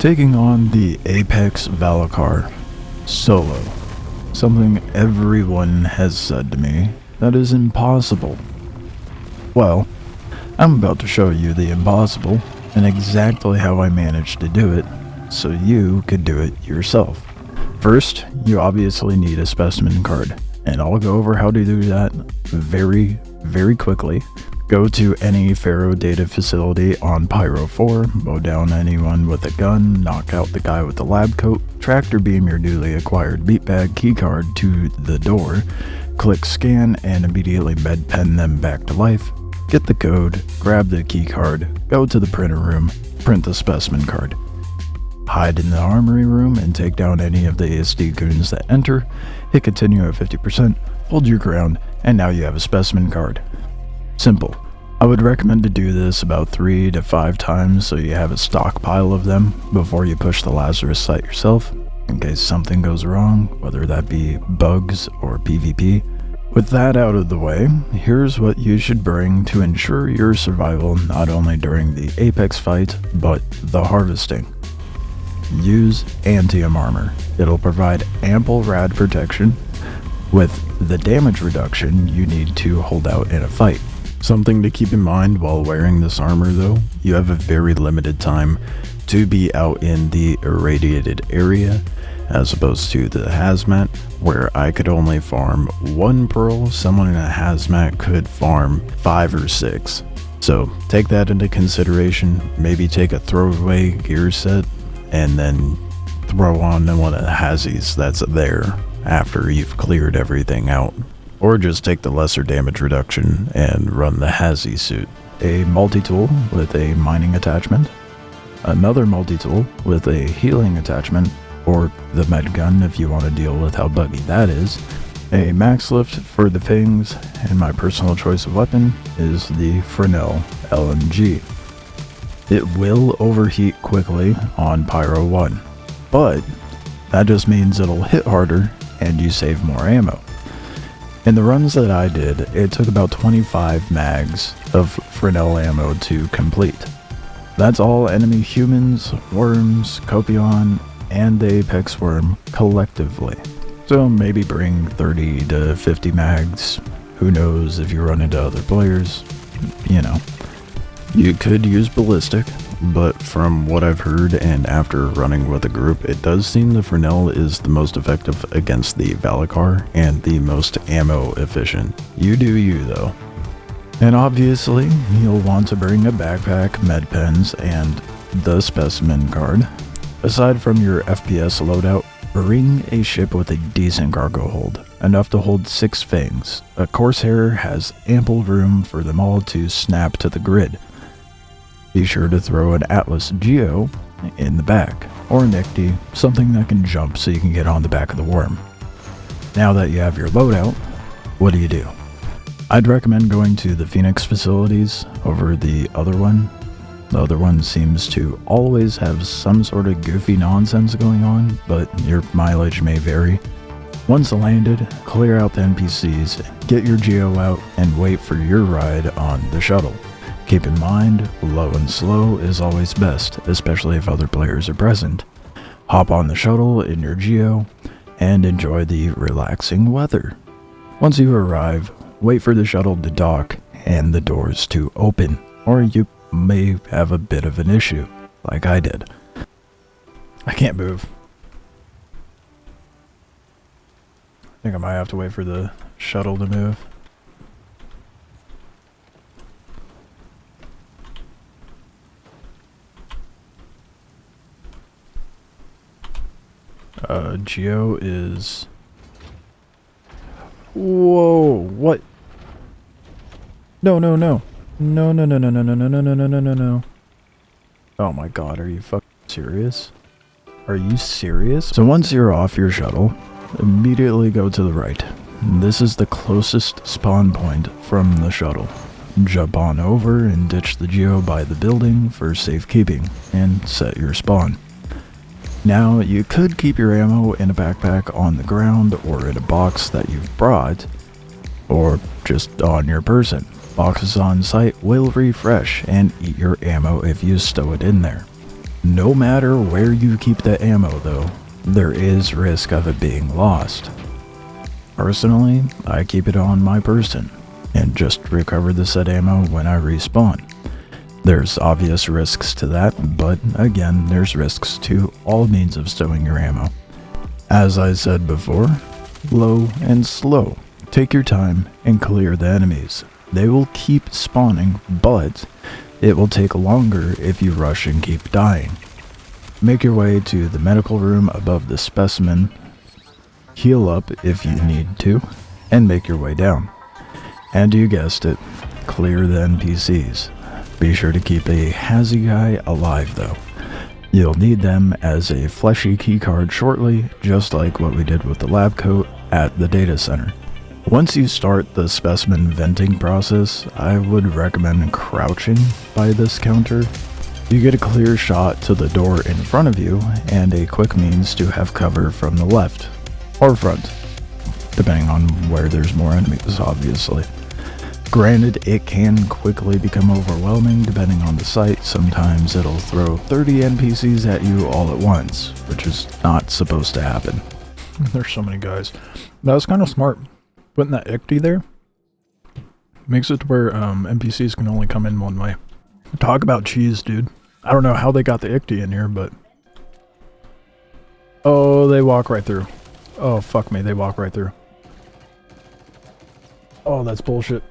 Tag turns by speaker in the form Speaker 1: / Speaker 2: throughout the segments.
Speaker 1: Taking on the Apex Valakkar solo. Something everyone has said to me that is impossible. Well, I'm about to show you the impossible and exactly how I managed to do it so you could do it yourself. First, you obviously need a specimen card, and I'll go over how to do that very quickly. Go to any Pharaoh data facility on Pyro 4, mow down anyone with a gun, knock out the guy with the lab coat, tractor beam your newly acquired beatbag keycard to the door, click scan and immediately med pen them back to life, get the code, grab the keycard, go to the printer room, print the specimen card. Hide in the armory room and take down any of the ASD goons that enter, hit continue at 50%, hold your ground, and now you have a specimen card. Simple. I would recommend to do this about 3 to 5 times so you have a stockpile of them before you push the Lazarus site yourself, in case something goes wrong, whether that be bugs or PvP. With that out of the way, here's what you should bring to ensure your survival not only during the Apex fight, but the harvesting. Use Antium armor. It'll provide ample rad protection with the damage reduction you need to hold out in a fight. Something to keep in mind while wearing this armor though, you have a very limited time to be out in the irradiated area as opposed to the hazmat where I could only farm 1 pearl, someone in a hazmat could farm 5 or 6. So take that into consideration, maybe take a throwaway gear set and then throw on one of the hazzies that's there after you've cleared everything out. Or just take the lesser damage reduction and run the Hazy suit. A multi-tool with a mining attachment, another multi-tool with a healing attachment, or the med gun if you want to deal with how buggy that is, a max lift for the fangs, and my personal choice of weapon is the Fresnel LMG. It will overheat quickly on Pyro 1, but that just means it'll hit harder and you save more ammo. In the runs that I did, it took about 25 mags of Fresnel ammo to complete. That's all enemy humans, worms, Copion, and the Apex worm collectively. So maybe bring 30 to 50 mags. Who knows if you run into other players, you know. You could use ballistic, but from what I've heard and after running with a group, it does seem the Fresnel is the most effective against the Valakkar and the most ammo efficient. You do you though. And obviously, you'll want to bring a backpack, med pens, and the specimen card. Aside from your FPS loadout, bring a ship with a decent cargo hold, enough to hold 6 fangs. A Corsair has ample room for them all to snap to the grid. Be sure to throw an Atlas Geo in the back, or an Icti, something that can jump so you can get on the back of the worm. Now that you have your loadout, what do? I'd recommend going to the Phoenix facilities over the other one. The other one seems to always have some sort of goofy nonsense going on, but your mileage may vary. Once landed, clear out the NPCs, get your Geo out, and wait for your ride on the shuttle. Keep in mind, low and slow is always best, especially if other players are present. Hop on the shuttle in your Geo, and enjoy the relaxing weather. Once you arrive, wait for the shuttle to dock and the doors to open, or you may have a bit of an issue, like I did. I can't move. I think I might have to wait for the shuttle to move. Geo is... Whoa, what? No. No. Oh my god, are you fucking serious? Are you serious? So once you're off your shuttle, immediately go to the right. This is the closest spawn point from the shuttle. Jump on over and ditch the Geo by the building for safekeeping, and set your spawn. Now, you could keep your ammo in a backpack on the ground or in a box that you've brought, or just on your person. Boxes on site will refresh and eat your ammo if you stow it in there. No matter where you keep the ammo though, there is risk of it being lost. Personally, I keep it on my person, and just recover the said ammo when I respawn. There's obvious risks to that, but again, there's risks to all means of stowing your ammo. As I said before, low and slow. Take your time and clear the enemies. They will keep spawning, but it will take longer if you rush and keep dying. Make your way to the medical room above the specimen, heal up if you need to, and make your way down. And you guessed it, clear the NPCs. Be sure to keep a Hazy guy alive though. You'll need them as a fleshy keycard shortly, just like what we did with the lab coat at the data center. Once you start the specimen venting process, I would recommend crouching by this counter. You get a clear shot to the door in front of you and a quick means to have cover from the left or front, depending on where there's more enemies, obviously. Granted, it can quickly become overwhelming depending on the site. Sometimes it'll throw 30 NPCs at you all at once, which is not supposed to happen.
Speaker 2: There's so many guys. That was kind of smart. Putting that icty there makes it to where NPCs can only come in one way. Talk about cheese, dude. I don't know how they got the icty in here, but... Oh, they walk right through. Oh, fuck me, they walk right through. Oh, that's bullshit.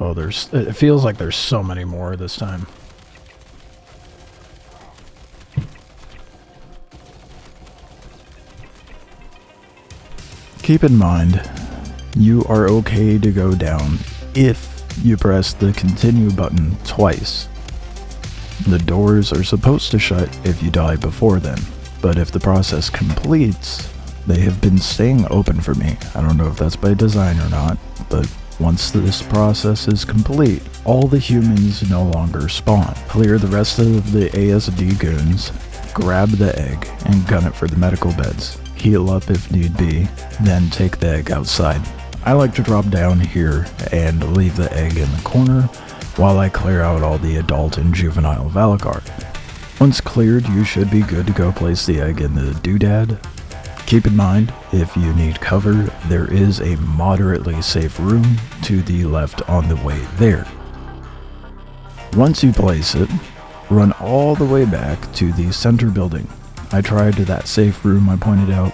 Speaker 2: Oh, it feels like there's so many more this time.
Speaker 1: Keep in mind, you are okay to go down if you press the continue button twice. The doors are supposed to shut if you die before then, but if the process completes, they have been staying open for me. I don't know if that's by design or not, but once this process is complete, all the humans no longer spawn. Clear the rest of the ASD goons, grab the egg, and gun it for the medical beds. Heal up if need be, then take the egg outside. I like to drop down here and leave the egg in the corner while I clear out all the adult and juvenile Valakkar. Once cleared, you should be good to go place the egg in the doodad. Keep in mind, if you need cover, there is a moderately safe room to the left on the way there. Once you place it, run all the way back to the center building. I tried that safe room I pointed out,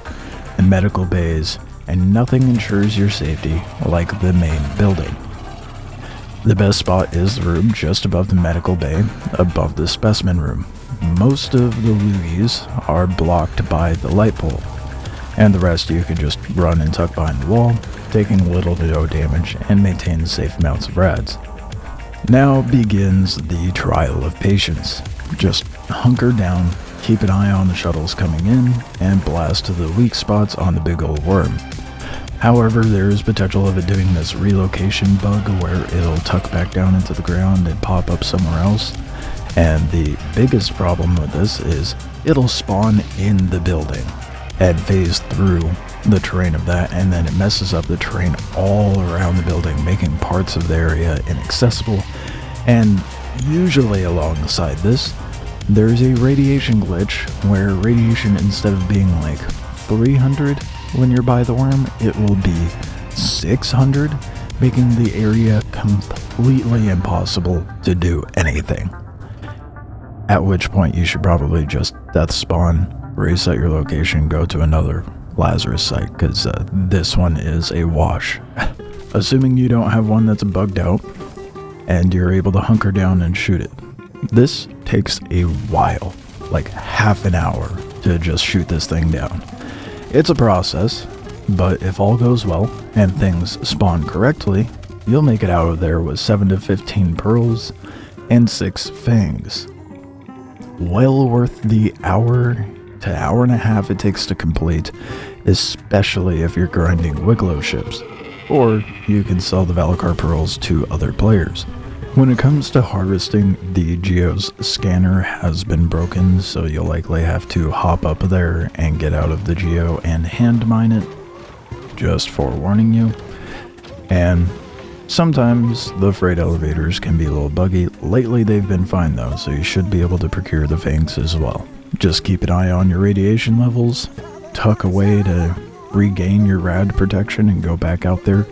Speaker 1: and medical bays, and nothing ensures your safety like the main building. The best spot is the room just above the medical bay, above the specimen room. Most of the loogies are blocked by the light pole, and the rest you can just run and tuck behind the wall, taking little to no damage and maintain safe amounts of rads. Now begins the trial of patience. Just hunker down, keep an eye on the shuttles coming in, and blast to the weak spots on the big old worm. However, there is potential of it doing this relocation bug where it'll tuck back down into the ground and pop up somewhere else. And the biggest problem with this is it'll spawn in the building and phase through the terrain of that, and then it messes up the terrain all around the building, making parts of the area inaccessible. And usually alongside this, there's a radiation glitch where radiation, instead of being like 300 when you're by the worm, it will be 600, making the area completely impossible to do anything. At which point you should probably just death spawn, reset your location, go to another Lazarus site, because this one is a wash. Assuming you don't have one that's bugged out, and you're able to hunker down and shoot it. This takes a while, like half an hour, to just shoot this thing down. It's a process, but if all goes well, and things spawn correctly, you'll make it out of there with 7 to 15 pearls, and 6 fangs. Well worth the hour to hour and a half it takes to complete, especially if you're grinding Wigglow ships, or you can sell the Valakkar pearls to other players. When it comes to harvesting, the Geo's scanner has been broken, so you'll likely have to hop up there and get out of the Geo and hand mine it. just forewarning you. And sometimes the freight elevators can be a little buggy. Lately they've been fine though, so you should be able to procure the fangs as well. Just keep an eye on your radiation levels, tuck away to regain your rad protection and go back out there.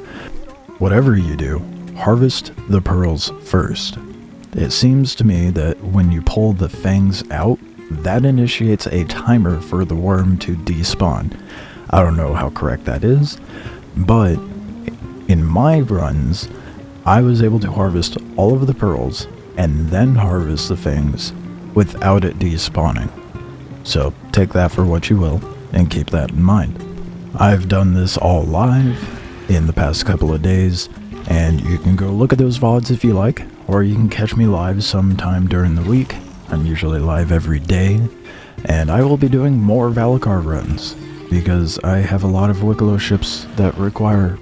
Speaker 1: Whatever you do, harvest the pearls first. It seems to me that when you pull the fangs out, that initiates a timer for the worm to despawn. I don't know how correct that is, but in my runs, I was able to harvest all of the pearls and then harvest the fangs without it despawning. So take that for what you will and keep that in mind. I've done this all live in the past couple of days, and you can go look at those VODs if you like, or you can catch me live sometime during the week. I'm usually live every day, and I will be doing more Valakkar runs because I have a lot of Wicklow ships that require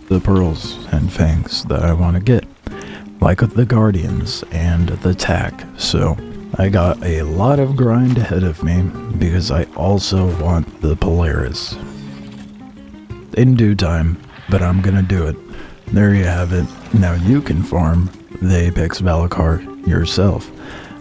Speaker 1: the pearls and fangs that I want to get, like the Guardians and the TAC. So I got a lot of grind ahead of me because I also want the Polaris. In due time, but I'm gonna do it. There you have it. Now you can farm the Apex Valakkar yourself.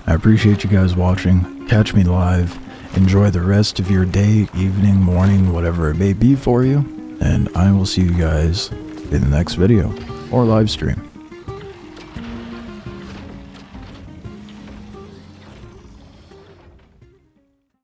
Speaker 1: I appreciate you guys watching. Catch me live. Enjoy the rest of your day, evening, morning, whatever it may be for you. And I will see you guys in the next video or live stream.